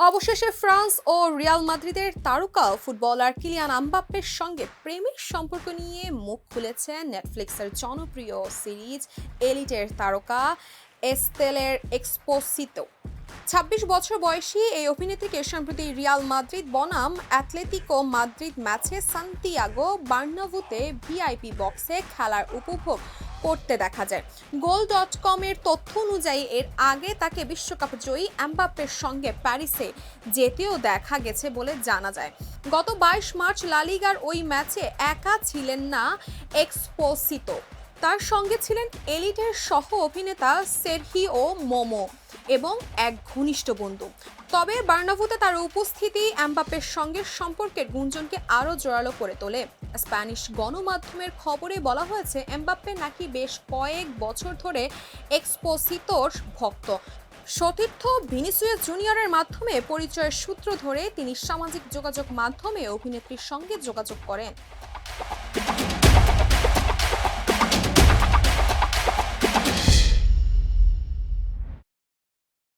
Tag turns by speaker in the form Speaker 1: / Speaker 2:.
Speaker 1: অবশেষে ফ্রান্স ও রিয়াল মাদ্রিদের তারকা ফুটবলার কিলিয়ান এমবাপ্পের সঙ্গে প্রেমের সম্পর্ক নিয়ে মুখ খুলেছেন নেটফ্লিক্সের জনপ্রিয় সিরিজ এলিটের তারকা এস্তেলের এক্সপোসিতো। ২৬ বছর বয়সী এই অভিনেত্রীকে সম্প্রতি রিয়াল মাদ্রিদ বনাম অ্যাটলেটিকো মাদ্রিদ ম্যাচে সান্তিয়াগো বার্নাবুতে ভিআইপি বক্সে খেলার উপভোগ করতে দেখা যায়। গোল.কম-এর তথ্য অনুযায়ী এর আগে তাকে বিশ্বকাপ জয়ী এমবাপ্পের সঙ্গে প্যারিসে যেতেও দেখা গেছে বলে জানা যায়। গত ২২ মার্চ লা লিগার ওই ম্যাচে একা ছিলেন না এক্সপোসিতো, তার সঙ্গে ছিলেন এলিটের সহ অভিনেতা সেরহিও মোমো এবং এক ঘনিষ্ঠ বন্ধু। তবে বার্নাবুতে তার উপস্থিতি এমবাপ্পের সঙ্গে সম্পর্কের গুঞ্জনকে আরও জোরালো করে তোলে। স্প্যানিশ গণমাধ্যমের খবরে বলা হয়েছে এমবাপ্পে নাকি বেশ কয়েক বছর ধরে এক্সপোসিতোর ভক্ত। সতীর্থ ভিনিসিয়াস জুনিয়রের মাধ্যমে পরিচয়ের সূত্র ধরে তিনি সামাজিক যোগাযোগ মাধ্যমে অভিনেত্রীর সঙ্গে যোগাযোগ করেন।